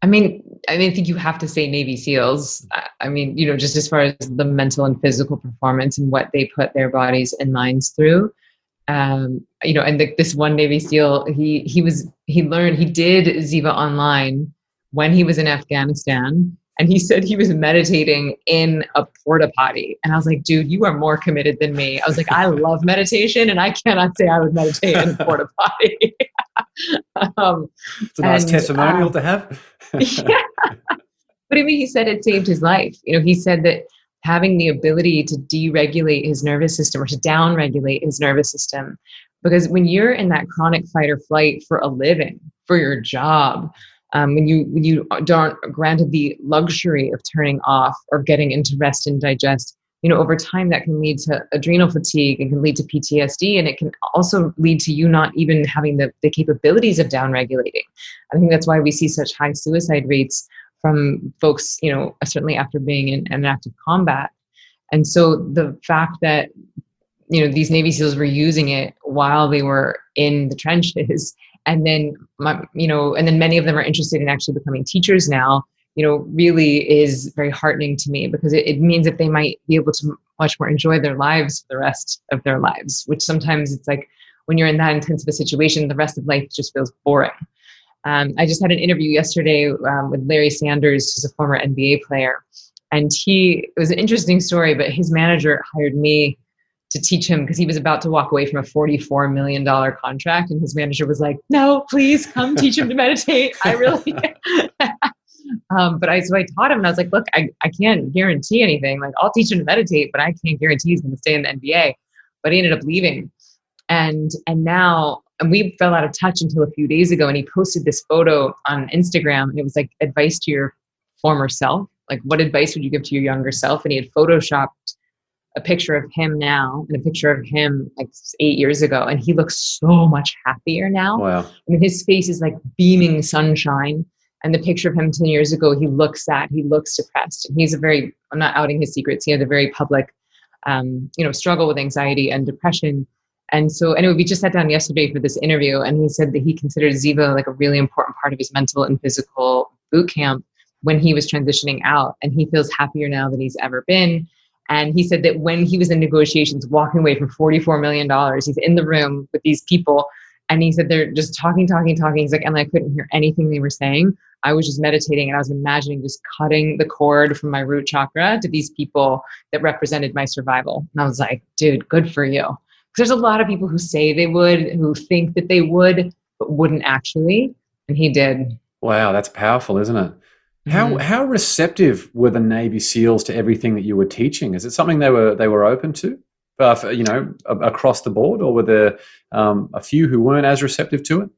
I think you have to say Navy SEALs. Just as far as the mental and physical performance and what they put their bodies and minds through. This one Navy SEAL, he did Ziva online when he was in Afghanistan, and he said he was meditating in a porta potty. And I was like, dude, you are more committed than me. I was like, I love meditation, and I cannot say I would meditate in a porta potty. It's a nice testimonial to have. Yeah. But he said it saved his life. He said that having the ability to deregulate his nervous system or to downregulate his nervous system, because when you're in that chronic fight or flight for a living, for your job, when you aren't granted the luxury of turning off or getting into rest and digest, over time that can lead to adrenal fatigue and can lead to PTSD, and it can also lead to you not even having the capabilities of downregulating. I think that's why we see such high suicide rates from folks, certainly after being in an active combat. And so the fact that, these Navy SEALs were using it while they were in the trenches, and then many of them are interested in actually becoming teachers now, really is very heartening to me, because it means that they might be able to much more enjoy their lives for the rest of their lives, which sometimes it's like when you're in that intense of a situation, the rest of life just feels boring. I just had an interview yesterday with Larry Sanders, who's a former NBA player. And it was an interesting story, but his manager hired me to teach him because he was about to walk away from a $44 million contract. And his manager was like, no, please come teach him to meditate. I really... So I taught him, and I was like, look, I can't guarantee anything. Like, I'll teach him to meditate, but I can't guarantee he's going to stay in the NBA. But he ended up leaving. And we fell out of touch until a few days ago, and he posted this photo on Instagram, and it was like advice to your former self. Like, what advice would you give to your younger self? And he had photoshopped a picture of him now and a picture of him like 8 years ago. And he looks so much happier now. Wow. I mean, his face is like beaming sunshine. And the picture of him 10 years ago, he looks sad, he looks depressed. And I'm not outing his secrets. He had a very public, struggle with anxiety and depression. And so anyway, we just sat down yesterday for this interview, and he said that he considered Ziva like a really important part of his mental and physical boot camp when he was transitioning out. And he feels happier now than he's ever been. And he said that when he was in negotiations, walking away from $44 million, he's in the room with these people. And he said, they're just talking. He's like, Emily, I couldn't hear anything they were saying. I was just meditating, and I was imagining just cutting the cord from my root chakra to these people that represented my survival. And I was like, dude, good for you. Because there's a lot of people who say they would, who think that they would, but wouldn't actually. And he did. Wow, that's powerful, isn't it? How receptive were the Navy SEALs to everything that you were teaching? Is it something they were open to, across the board, or were there a few who weren't as receptive to it?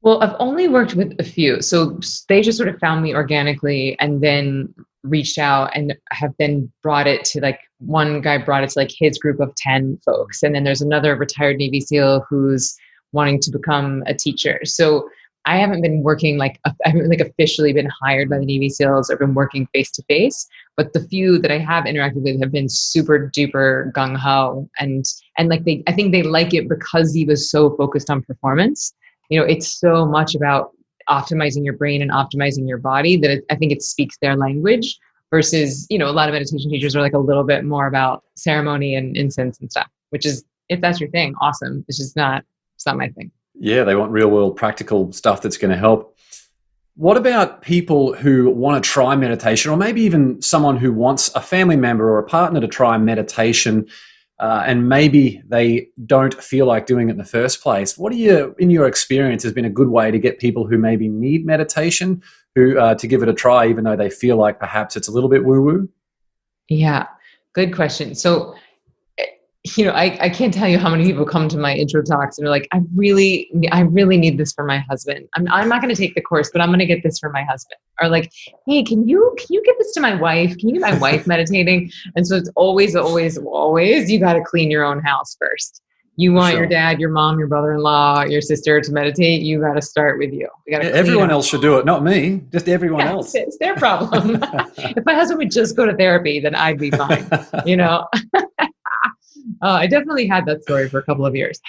Well, I've only worked with a few. So they just sort of found me organically and then reached out and have then brought it to like, one guy brought it to like his group of 10 folks. And then there's another retired Navy SEAL who's wanting to become a teacher. So I haven't been working I haven't officially been hired by the Navy SEALs. I've been working face to face, but the few that I have interacted with have been super duper gung ho. And I think they like it because he was so focused on performance. It's so much about optimizing your brain and optimizing your body that I think it speaks their language versus, a lot of meditation teachers are like a little bit more about ceremony and incense and stuff, which is, if that's your thing, awesome. It's not my thing. Yeah, they want real world practical stuff that's going to help. What about people who want to try meditation, or maybe even someone who wants a family member or a partner to try meditation, and maybe they don't feel like doing it in the first place? What in your experience, has been a good way to get people who maybe need meditation to give it a try, even though they feel like perhaps it's a little bit woo-woo? Yeah, good question. So, I can't tell you how many people come to my intro talks and are like, I really need this for my husband. I'm not going to take the course, but I'm going to get this for my husband. Or like, hey, can you get this to my wife? Can you get my wife meditating? And so it's always, you got to clean your own house first. You want your dad, your mom, your brother-in-law, your sister to meditate. You got to start with you. Everyone else should do it, not me. Just everyone else. It's their problem. If my husband would just go to therapy, then I'd be fine. I definitely had that story for a couple of years.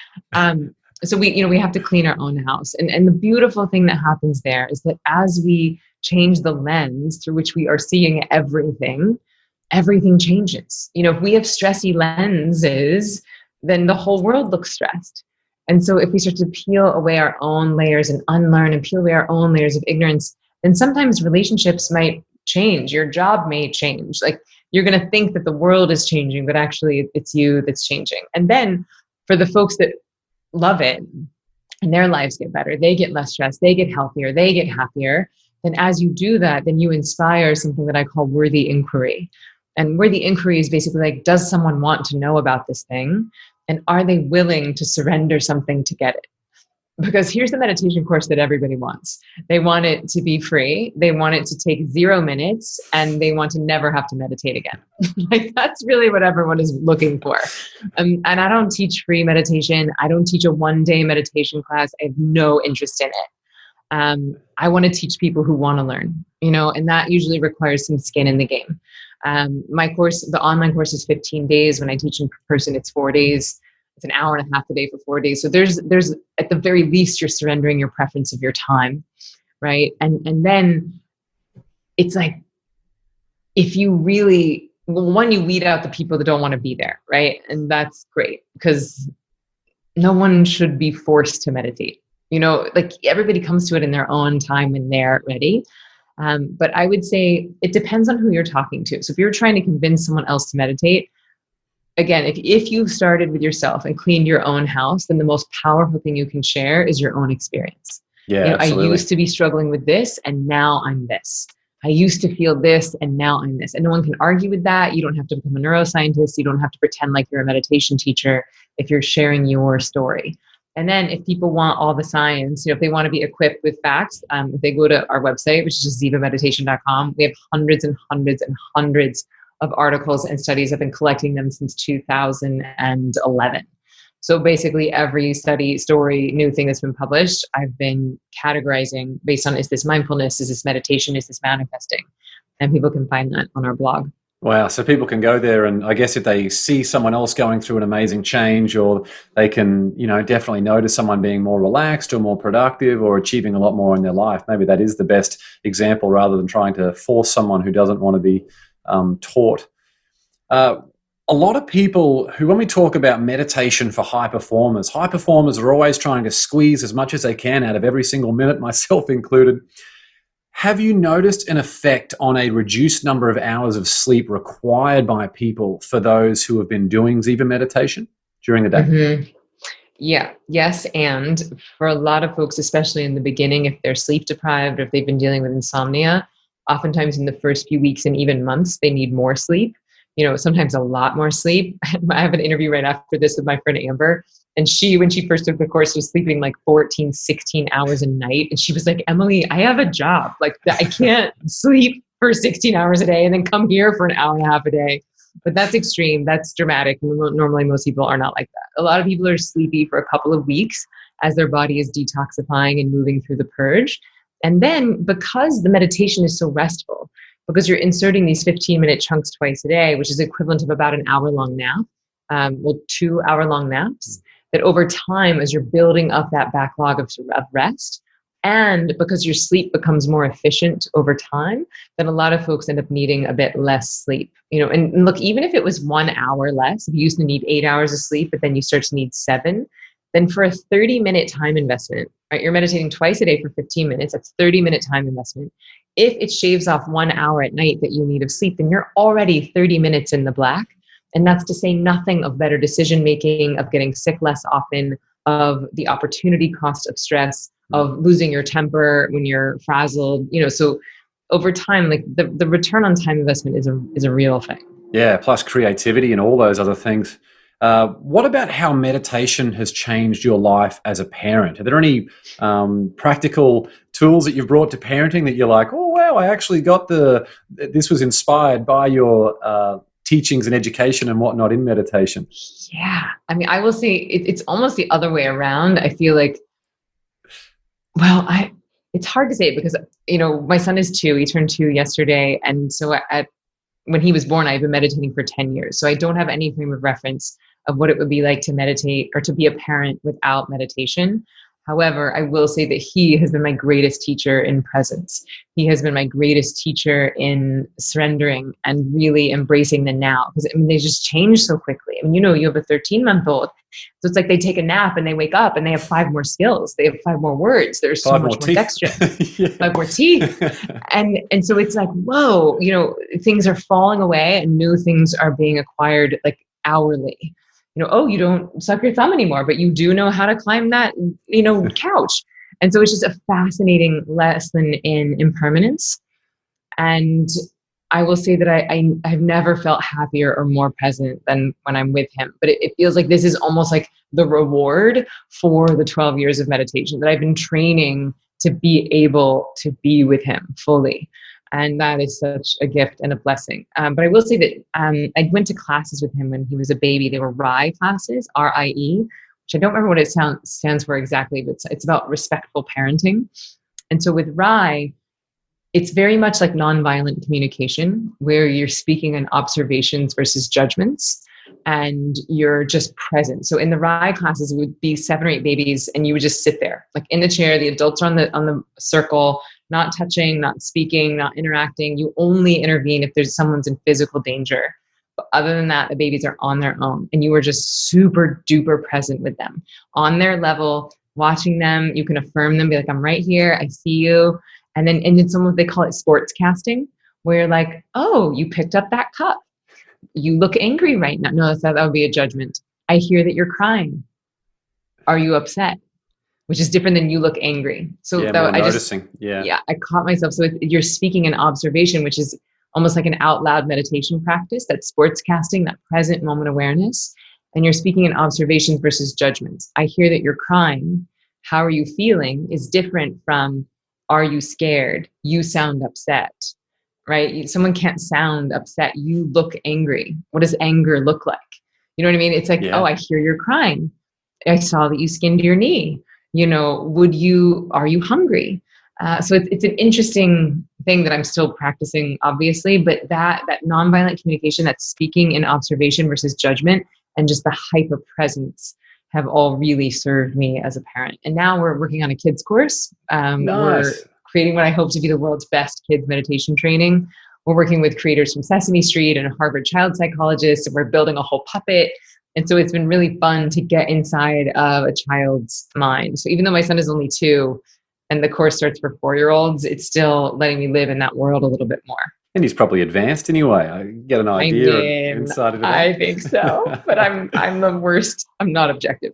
So we have to clean our own house. And the beautiful thing that happens there is that as we change the lens through which we are seeing everything changes. If we have stressy lenses, then the whole world looks stressed. And so if we start to peel away our own layers and unlearn and peel away our own layers of ignorance, then sometimes relationships might change. Your job may change. Like, you're going to think that the world is changing, but actually it's you that's changing. And then for the folks that love it and their lives get better, they get less stressed, they get healthier, they get happier. Then as you do that, then you inspire something that I call worthy inquiry. And worthy inquiry is basically like, does someone want to know about this thing? And are they willing to surrender something to get it? Because here's the meditation course that everybody wants. They want it to be free. They want it to take 0 minutes, and they want to never have to meditate again. Like, that's really what everyone is looking for. And I don't teach free meditation. I don't teach a 1-day meditation class. I have no interest in it. I want to teach people who want to learn, and that usually requires some skin in the game. My course, the online course, is 15 days. When I teach in person, it's 4 days. It's an hour and a half a day for 4 days. So there's at the very least, you're surrendering your preference of your time, right? And then it's like, if you really, one, you weed out the people that don't want to be there, right? And that's great, because no one should be forced to meditate. Like, everybody comes to it in their own time when they're ready. But I would say it depends on who you're talking to. So if you're trying to convince someone else to meditate, again, if you've started with yourself and cleaned your own house, then the most powerful thing you can share is your own experience. Yeah, I used to be struggling with this, and now I'm this. I used to feel this, and now I'm this. And no one can argue with that. You don't have to become a neuroscientist. You don't have to pretend like you're a meditation teacher if you're sharing your story. And then if people want all the science, if they want to be equipped with facts, if they go to our website, which is just zivameditation.com, we have hundreds and hundreds and hundreds of articles and studies. I've been collecting them since 2011. So basically every study, story, new thing that's been published, I've been categorizing based on, is this mindfulness? Is this meditation? Is this manifesting? And people can find that on our blog. Wow. So people can go there, and I guess if they see someone else going through an amazing change, or they can, definitely notice someone being more relaxed or more productive or achieving a lot more in their life, maybe that is the best example rather than trying to force someone who doesn't want to be taught. A lot of people who, when we talk about meditation for high performers are always trying to squeeze as much as they can out of every single minute, myself included. Have you noticed an effect on a reduced number of hours of sleep required by people for those who have been doing Ziva meditation during the day? Mm-hmm. Yeah. Yes. And for a lot of folks, especially in the beginning, if they're sleep deprived or if they've been dealing with insomnia, oftentimes in the first few weeks and even months, they need more sleep. Sometimes a lot more sleep. I have an interview right after this with my friend Amber. And she, when she first took the course, was sleeping like 14, 16 hours a night. And she was like, Emily, I have a job. Like, I can't sleep for 16 hours a day and then come here for an hour and a half a day. But that's extreme. That's dramatic. Normally, most people are not like that. A lot of people are sleepy for a couple of weeks as their body is detoxifying and moving through the purge. And then because the meditation is so restful, because you're inserting these 15-minute chunks twice a day, which is equivalent of about an hour-long nap, 2 hour-long naps, that over time, as you're building up that backlog of rest, and because your sleep becomes more efficient over time, then a lot of folks end up needing a bit less sleep. And look, even if it was 1 hour less, if you used to need 8 hours of sleep, but then you start to need 7, then for a 30-minute time investment, right? You're meditating twice a day for 15 minutes. That's 30-minute time investment. If it shaves off 1 hour at night that you need of sleep, then you're already 30 minutes in the black. And that's to say nothing of better decision-making, of getting sick less often, of the opportunity cost of stress, of losing your temper when you're frazzled. So over time, like the return on time investment is a real thing. Yeah, plus creativity and all those other things. What about how meditation has changed your life as a parent? Are there any practical tools that you've brought to parenting that you're like, oh, wow, I actually got this was inspired by your teachings and education and whatnot in meditation? Yeah. I mean, I will say it's almost the other way around. I feel like, it's hard to say because, my son is 2, he turned 2 yesterday. And so when he was born, I've been meditating for 10 years. So I don't have any frame of reference of what it would be like to meditate or to be a parent without meditation. However, I will say that he has been my greatest teacher in presence. He has been my greatest teacher in surrendering and really embracing the now. Because they just change so quickly. You have a 13-month-old. So it's like they take a nap and they wake up and they have 5 more skills. They have 5 more words. There's so much more dexterous, yeah. 5 more teeth. And so it's like, whoa, things are falling away and new things are being acquired like hourly. You don't suck your thumb anymore, but you do know how to climb that, couch. And so it's just a fascinating lesson in impermanence. And I will say that I've never felt happier or more present than when I'm with him. But it feels like this is almost like the reward for the 12 years of meditation that I've been training to be able to be with him fully. And that is such a gift and a blessing. But I will say that I went to classes with him when he was a baby. They were RIE classes, RIE, which I don't remember what it stands for exactly, but it's about respectful parenting. And so with RIE, it's very much like nonviolent communication, where you're speaking in observations versus judgments, and you're just present. So in the RIE classes, it would be 7 or 8 babies, and you would just sit there, like in the chair. The adults are on the circle, not touching, not speaking, not interacting. You only intervene if there's someone's in physical danger. But other than that, the babies are on their own, and you are just super duper present with them on their level, watching them. You can affirm them, be like, I'm right here. I see you. And then they call it sports casting, where you're like, oh, you picked up that cup. You look angry right now. No, that would be a judgment. I hear that you're crying. Are you upset? Which is different than you look angry. So noticing. I caught myself. So you're speaking in observation, which is almost like an out loud meditation practice, that sports casting, that present moment awareness. and you're speaking in observations versus judgments. I hear that you're crying. How are you feeling is different from, are you scared? You sound upset, right? Someone can't sound upset. You look angry. What does anger look like? You know what I mean? It's like, oh, I hear you're crying. I saw that you skinned your knee. Are you hungry? So it's an interesting thing that I'm still practicing, obviously, but that nonviolent communication, that speaking in observation versus judgment, and just the hyper presence have all really served me as a parent. And now we're working on a kids course. Nice. We're creating what I hope to be the world's best kids meditation training. We're working with creators from Sesame Street and a Harvard child psychologist, and we're building a whole puppet. And so it's been really fun to get inside of a child's mind. So even though my son is only 2 and the course starts for 4-year-olds, it's still letting me live in that world a little bit more. And he's probably advanced anyway. I get an idea inside of it. I think so, but I'm the worst. I'm not objective.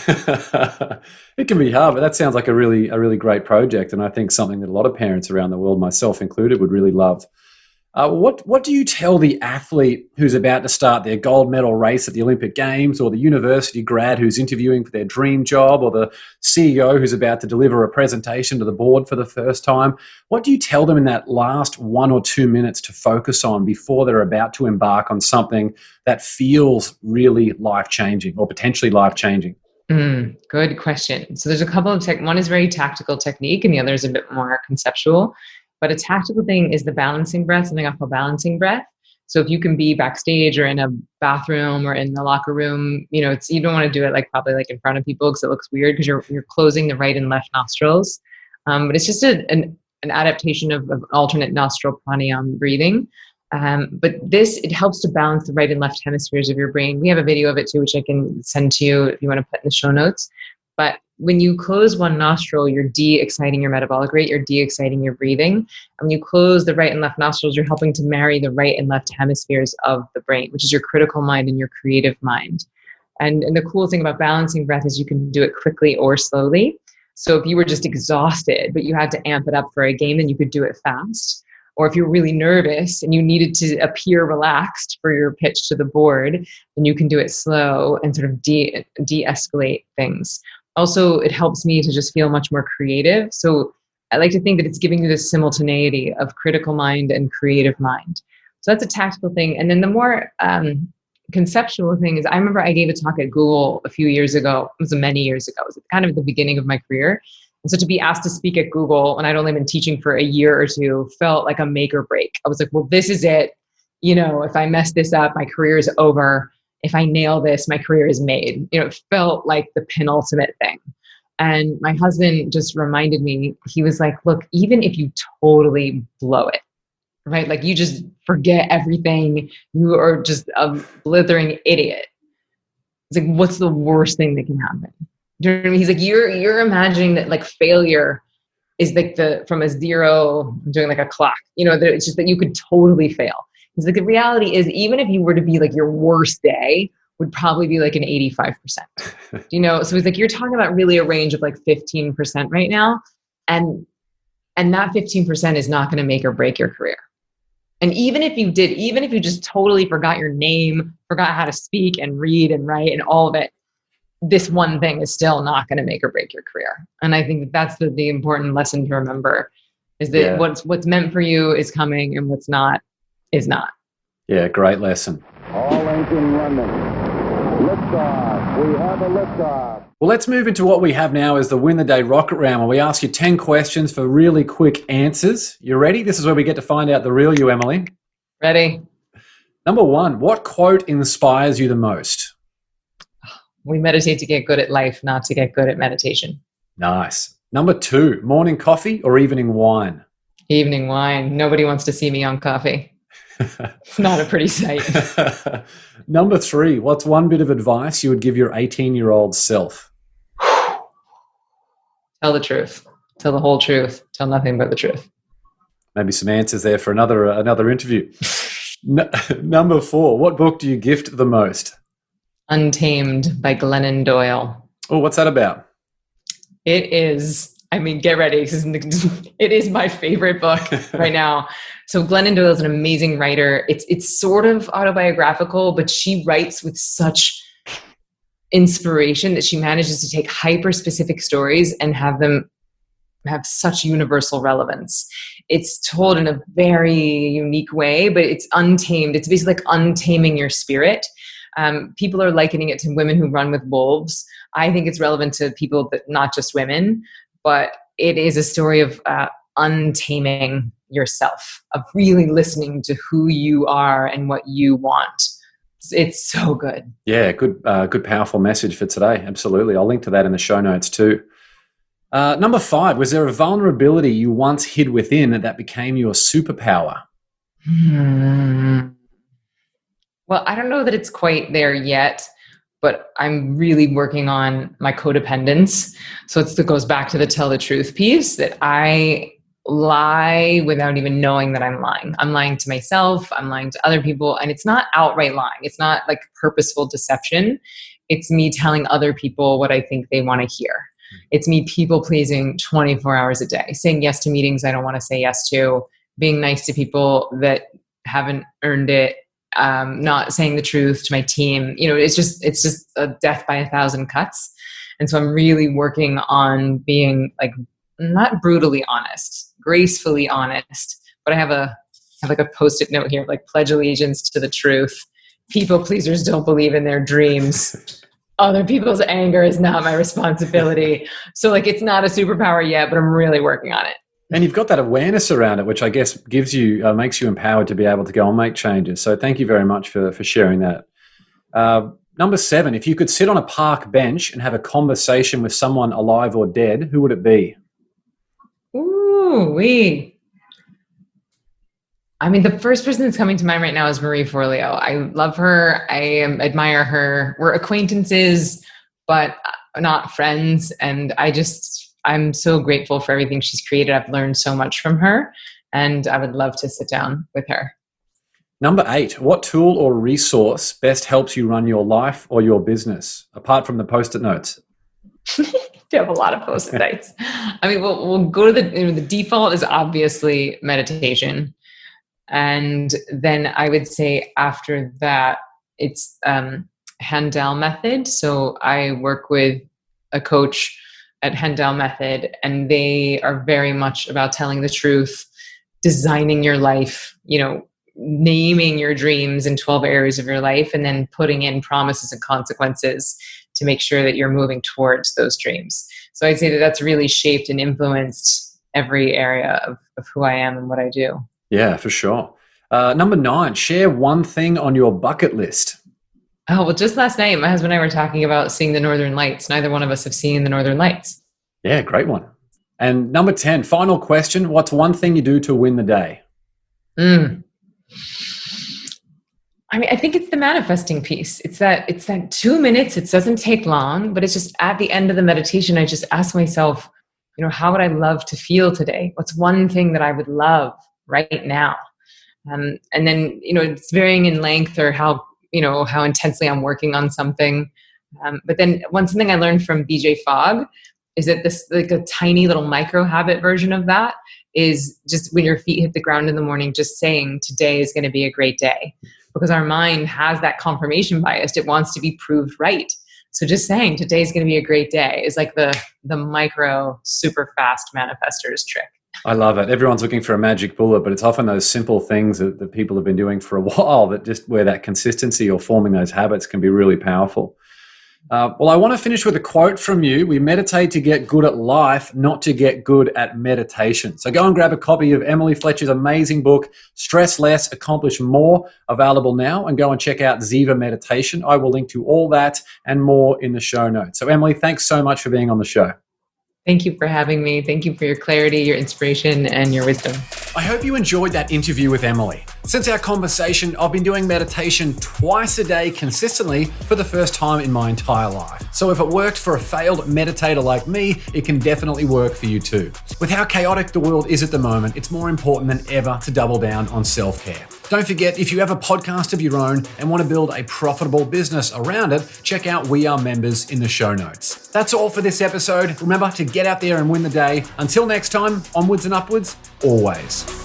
It can be hard, but that sounds like a really great project, and I think something that a lot of parents around the world, myself included, would really love. What do you tell the athlete who's about to start their gold medal race at the Olympic Games, or the university grad who's interviewing for their dream job, or the CEO who's about to deliver a presentation to the board for the first time? What do you tell them in that last 1 or 2 minutes to focus on before they're about to embark on something that feels really life-changing or potentially life-changing? Good question. So there's a couple of one is very tactical technique and the other is a bit more conceptual. But a tactical thing is the balancing breath, something I call balancing breath. So if you can be backstage or in a bathroom or in the locker room, you don't want to do it probably in front of people because it looks weird because you're closing the right and left nostrils. But it's just an adaptation of alternate nostril pranayama breathing. But it helps to balance the right and left hemispheres of your brain. We have a video of it too, which I can send to you if you want to put in the show notes. But when you close one nostril, you're de-exciting your metabolic rate, you're de-exciting your breathing. And when you close the right and left nostrils, you're helping to marry the right and left hemispheres of the brain, which is your critical mind and your creative mind. And the cool thing about balancing breath is you can do it quickly or slowly. So if you were just exhausted, but you had to amp it up for a game, then you could do it fast. Or if you're really nervous and you needed to appear relaxed for your pitch to the board, then you can do it slow and sort of de-escalate things. Also, it helps me to just feel much more creative. So I like to think that it's giving you this simultaneity of critical mind and creative mind. So that's a tactical thing. And then the more conceptual thing is, I remember I gave a talk at Google a few years ago. It was many years ago. It was kind of at the beginning of my career. And so to be asked to speak at Google when I'd only been teaching for a year or two felt like a make or break. I was like, well, this is it. If I mess this up, my career is over. If I nail this, my career is made. It felt like the penultimate thing. And my husband just reminded me, he was like, look, even if you totally blow it, right? You just forget everything. You are just a blithering idiot. It's like, what's the worst thing that can happen? Do you know what I mean? He's like, you're imagining that failure is from a 0, I'm doing a clock, that it's just that you could totally fail. He's like, the reality is, even if you were to be your worst day, would probably be an 85%. So he's like, you're talking about really a range of 15% right now. And that 15% is not going to make or break your career. And even if you just totally forgot your name, forgot how to speak and read and write and all of it, this one thing is still not going to make or break your career. And I think that's the important lesson to remember is that what's meant for you is coming and what's not is not. Yeah, great lesson. All engine running. Liftoff. We have a liftoff. Well, let's move into what we have now is the Win the Day Rocket Round, where we ask you 10 questions for really quick answers. You ready? This is where we get to find out the real you, Emily. Ready. Number 1, what quote inspires you the most? We meditate to get good at life, not to get good at meditation. Nice. Number 2, morning coffee or evening wine? Evening wine. Nobody wants to see me on coffee. It's not a pretty sight. Number 3, what's one bit of advice you would give your 18-year-old self? Tell the truth. Tell the whole truth. Tell nothing but the truth. Maybe some answers there for another interview. Number 4, what book do you gift the most? Untamed by Glennon Doyle. Oh, what's that about? It is, get ready. It is my favorite book right now. So Glennon Doyle is an amazing writer. It's sort of autobiographical, but she writes with such inspiration that she manages to take hyper-specific stories and have them have such universal relevance. It's told in a very unique way, but it's untamed. It's basically like untaming your spirit. People are likening it to women who run with wolves. I think it's relevant to people, but not just women, but it is a story of untaming yourself, of really listening to who you are and what you want. It's so good. Yeah, good, powerful message for today. Absolutely. I'll link to that in the show notes too. Number 5, was there a vulnerability you once hid within that became your superpower? Well, I don't know that it's quite there yet, but I'm really working on my codependence. So it goes back to the tell the truth piece, that I lie without even knowing that I'm lying. I'm lying to myself. I'm lying to other people. And it's not outright lying. It's not like purposeful deception. It's me telling other people what I think they want to hear. It's me people pleasing 24 hours a day, saying yes to meetings I don't want to say yes to, being nice to people that haven't earned it, not saying the truth to my team. It's just a death by 1,000 cuts. And so I'm really working on being like, not brutally honest, gracefully honest, but I have like a Post-it note here, like pledge allegiance to the truth. People pleasers don't believe in their dreams. Other people's anger is not my responsibility. So like, it's not a superpower yet, but I'm really working on it. And you've got that awareness around it, which I guess gives you, makes you empowered to be able to go and make changes. So thank you very much for sharing that. Number 7, if you could sit on a park bench and have a conversation with someone alive or dead, who would it be? I mean, the first person that's coming to mind right now is Marie Forleo. I love her. I admire her. We're acquaintances, but not friends. And I'm so grateful for everything she's created. I've learned so much from her, and I would love to sit down with her. Number 8, what tool or resource best helps you run your life or your business, apart from the Post-it notes? You have a lot of Post-it notes. I mean, we'll go to the default is obviously meditation. And then I would say after that, it's Handel method. So I work with a coach at Handel Method, and they are very much about telling the truth, designing your life, naming your dreams in 12 areas of your life, and then putting in promises and consequences to make sure that you're moving towards those dreams. So I'd say that that's really shaped and influenced every area of who I am and what I do. Yeah, for sure. Number 9, share one thing on your bucket list. Oh, well, just last night, my husband and I were talking about seeing the Northern Lights. Neither one of us have seen the Northern Lights. Yeah, great one. And number 10, final question. What's one thing you do to win the day? I mean, I think it's the manifesting piece. It's that 2 minutes. It doesn't take long, but it's just at the end of the meditation, I just ask myself, how would I love to feel today? What's one thing that I would love right now? And then, it's varying in length or how intensely I'm working on something. But then something I learned from BJ Fogg is that this, like a tiny little micro habit version of that is just when your feet hit the ground in the morning, just saying today is going to be a great day, because our mind has that confirmation bias. It wants to be proved right. So just saying today is going to be a great day is like the micro super fast manifestors trick. I love it. Everyone's looking for a magic bullet, but it's often those simple things that people have been doing for a while that just where that consistency or forming those habits can be really powerful. Well, I want to finish with a quote from you. We meditate to get good at life, not to get good at meditation. So go and grab a copy of Emily Fletcher's amazing book, Stress Less, Accomplish More, available now, and go and check out Ziva Meditation. I will link to all that and more in the show notes. So Emily, thanks so much for being on the show. Thank you for having me. Thank you for your clarity, your inspiration, and your wisdom. I hope you enjoyed that interview with Emily. Since our conversation, I've been doing meditation twice a day consistently for the first time in my entire life. So if it worked for a failed meditator like me, it can definitely work for you too. With how chaotic the world is at the moment, it's more important than ever to double down on self-care. Don't forget, if you have a podcast of your own and want to build a profitable business around it, check out We Are Members in the show notes. That's all for this episode. Remember to get out there and win the day. Until next time, onwards and upwards, always.